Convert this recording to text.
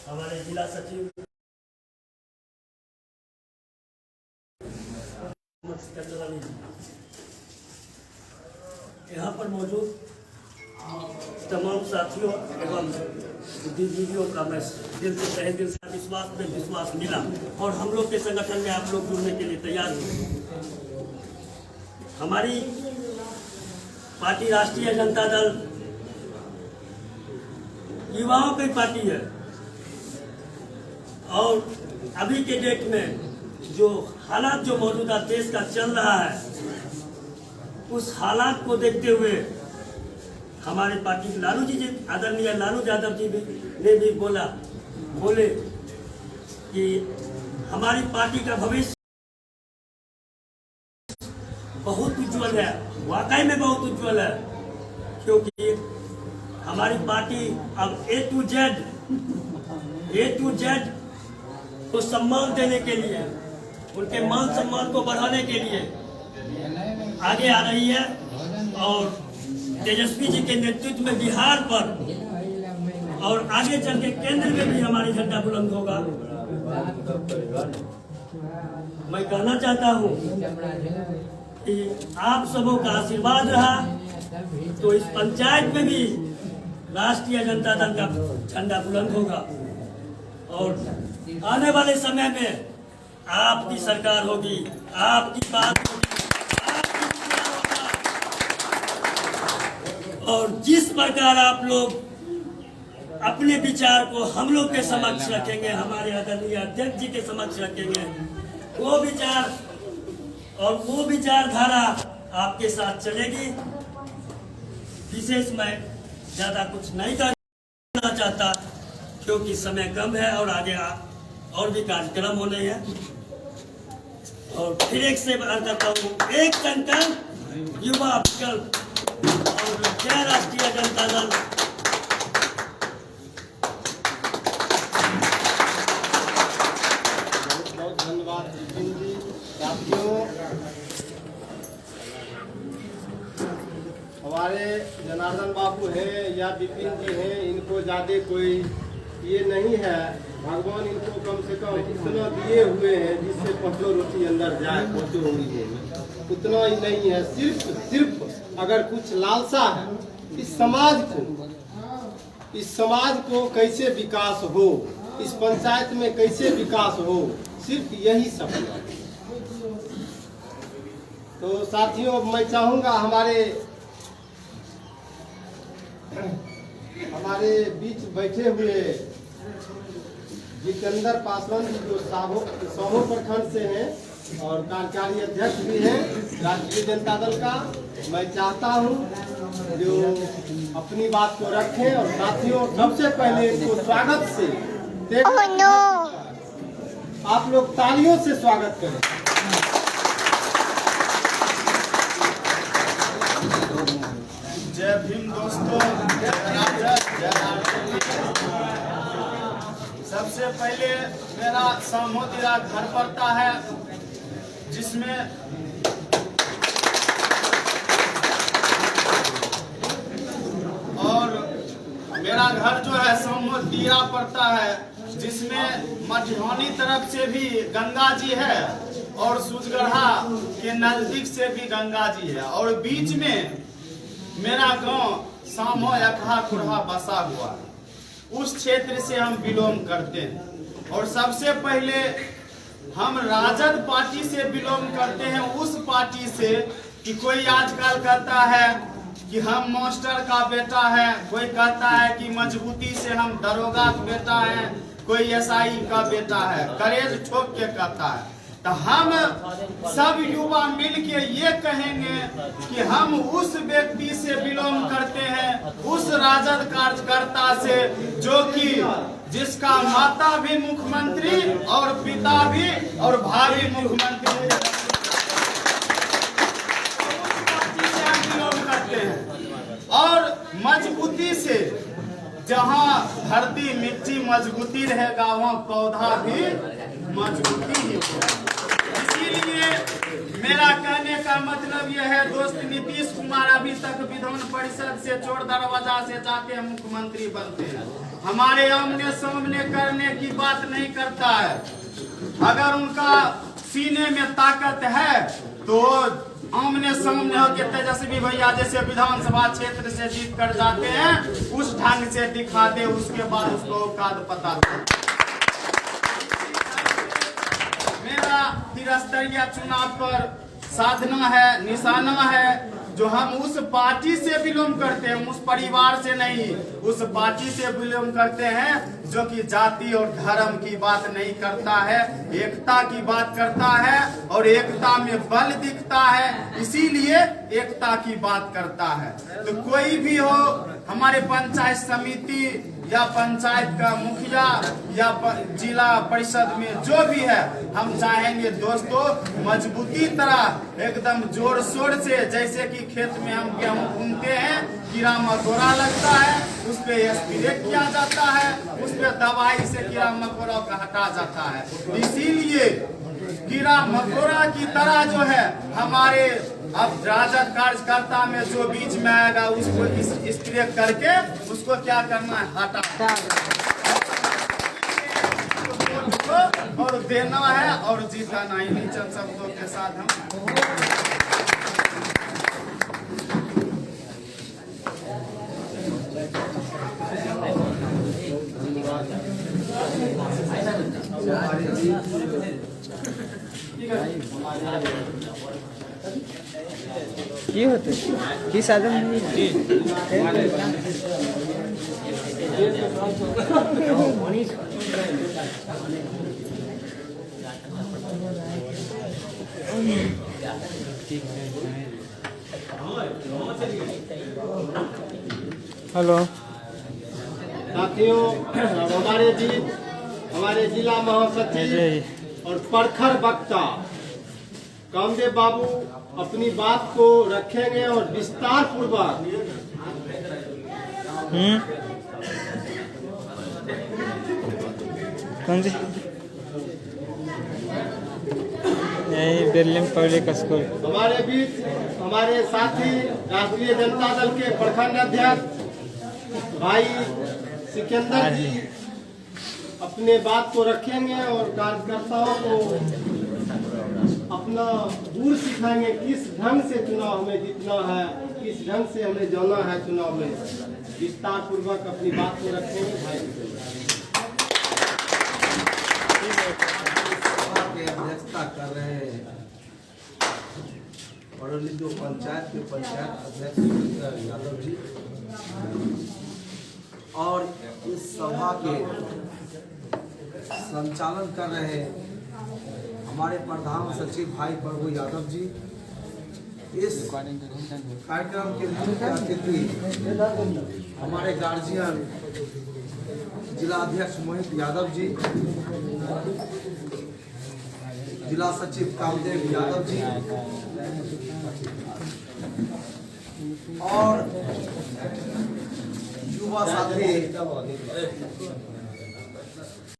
हमारे जिला सचिव यहाँ पर मौजूद तमाम साथियों एवं बुद्धिजीवियों का मैं दिल से तहे दिल से विश्वास मिला और हम लोग के संगठन में आप लोग जुड़ने के लिए तैयार हैं। हमारी पार्टी राष्ट्रीय जनता दल युवाओं की पार्टी है और अभी के डेट में जो हालात जो मौजूदा देश का चल रहा है उस हालात को देखते हुए हमारे पार्टी के लालू जी आदरणीय लालू यादव जी ने भी बोले कि हमारी पार्टी का भविष्य बहुत उज्जवल है, वाकई में बहुत उज्जवल है, क्योंकि हमारी पार्टी अब ए टू जेड को सम्मान देने के लिए, उनके मान सम्मान को बढ़ाने के लिए आगे आ रही है और तेजस्वी जी के नेतृत्व में बिहार पर और आगे चल के केंद्र में भी हमारी झंडा बुलंद होगा। मैं कहना चाहता हूँ कि आप सबों का आशीर्वाद रहा तो इस पंचायत में भी राष्ट्रीय जनता दल का झंडा बुलंद होगा और आने वाले समय में आपकी सरकार होगी, आपकी बात होगी, और जिस प्रकार आप लोग अपने विचार को हम लोग के समक्ष रखेंगे, हमारे आदरणीय अध्यक्ष जी के समक्ष रखेंगे, वो विचारधारा आपके साथ चलेगी। विशेष मैं ज्यादा कुछ नहीं करना चाहता क्योंकि समय कम है और आगे और भी कार्यक्रम होने हैं। और फिर एक से बात करता हूँ, एक संकल्प युवा विकल्प और जय राष्ट्रीय जनता दल। बहुत बहुत धन्यवाद जी। साथियों, हमारे जनार्दन बाबू हैं या विपिन जी हैं, इनको ज्यादा कोई ये नहीं है, भगवान इनको कम से कम इतना दिए हुए हैं जिससे 5 रोटी अंदर जाए, 5 उंगली में, उतना ही नहीं है। सिर्फ अगर कुछ लालसा है इस समाज को कैसे विकास हो, इस पंचायत में कैसे विकास हो, सिर्फ यही सपना है। तो साथियों, मैं चाहूंगा हमारे बीच बैठे हुए जितेंद्र पासवान जी जो साहो प्रखंड से हैं और कार्यकारी अध्यक्ष भी हैं राष्ट्रीय जनता दल का, मैं चाहता हूं जो अपनी बात को रखें। और साथियों, सबसे पहले इनको स्वागत से आप लोग तालियों से स्वागत करें। जय भीम दोस्तों, सबसे पहले मेरा सामोदिया घर पड़ता है जिसमें और मेरा घर जो है सामोदिया पड़ता है जिसमें मटिहानी तरफ से भी गंगा जी है और सूजगढ़ा के नजदीक से भी गंगा जी है और बीच में मेरा गांव सामो यखा कुरहा बसा हुआ है। उस क्षेत्र से हम बिलोंग करते हैं और सबसे पहले हम राजद पार्टी से बिलोंग करते हैं, उस पार्टी से कि कोई आजकल कहता है कि हम मास्टर का बेटा है, कोई कहता है कि मजबूती से हम दरोगा का बेटा है, कोई एसआई का बेटा है, करेज ठोक के कहता है। तो हम सब युवा मिलके ये कहेंगे कि हम उस व्यक्ति से बिलोंग करते हैं, उस राजद कार्यकर्ता से जो कि जिसका माता भी मुख्यमंत्री और पिता भी और भाभी मुख्यमंत्री बिलोंग करते हैं। और मजबूती से जहाँ धरती मिट्टी मजबूती रहेगा वहाँ पौधा भी मजबूती ही होगा। इसीलिए मेरा कहने का मतलब यह है दोस्त, नीतीश कुमार अभी तक विधान परिषद से चोर दरवाजा से जाके मुख्यमंत्री बनते हैं। हमारे आमने सामने करने की बात नहीं करता है। अगर उनका सीने में ताकत है तो आमने सामने होकर तेजस्वी भैया जैसे विधानसभा क्षेत्र से जीत कर जाते हैं, उस ढंग से दिखा दे, उसके बाद उसको औकात पता चले। मेरा त्रिस्तरीय चुनाव पर साधना है, निशाना है, जो हम उस पार्टी से बिलोंग करते हैं, उस परिवार से नहीं, उस पार्टी से बिलोंग करते हैं जो कि जाति और धर्म की बात नहीं करता है, एकता की बात करता है और एकता में बल दिखता है, इसीलिए एकता की बात करता है। तो कोई भी हो, हमारे पंचायत समिति या पंचायत का मुखिया या जिला परिषद में जो भी है, हम चाहेंगे दोस्तों मजबूती तरह एकदम जोर शोर से, जैसे कि खेत में हम गेहूं भूनते हैं, कीड़ा मकोड़ा लगता है, उस पे स्प्रे किया जाता है, उस पे दवाई से कीड़ा मकोड़ा को हटा जाता है। इसीलिए कीड़ा मकोड़ा की तरह जो है हमारे अब राजद कार्यकर्ता में जो बीच में आएगा उसको स्प्रे करके उसको क्या करना है, हटा और देना है और जीतना। इन्हीं चंद शब्दों के साथ हम কি হতে কি সাধন हेलो साथियों, अब हमारे बीच हमारे जिला महासचिव और प्रखर वक्ता कामदेव बाबू अपनी बात को रखेंगे और विस्तार पूर्वक कौन सी यही बेरलिम पब्लिक स्कूल। हमारे बीच हमारे साथी राष्ट्रीय जनता दल के प्रखंड अध्यक्ष भाई सिकंदर जी अपने बात को रखेंगे और कार्यकर्ताओं को अपना दूर सिखाएंगे, किस ढंग से चुनाव हमें जीतना है, किस ढंग से हमें जाना है चुनाव में। विस्तार पूर्वक अपनी बात को रखेंगे भाई। सभा के अध्यक्षता कर रहे हैं बरौली जो पंचायत के पंचायत अध्यक्ष यादव जी, और इस सभा के संचालन कर रहे हैं हमारे प्रधान सचिव भाई प्रभु यादव जी। इस कार्यक्रम के मुख्य अतिथि हमारे गार्जियन जिला अध्यक्ष मोहित यादव जी, जिला सचिव कामदेव यादव जी और युवा साथी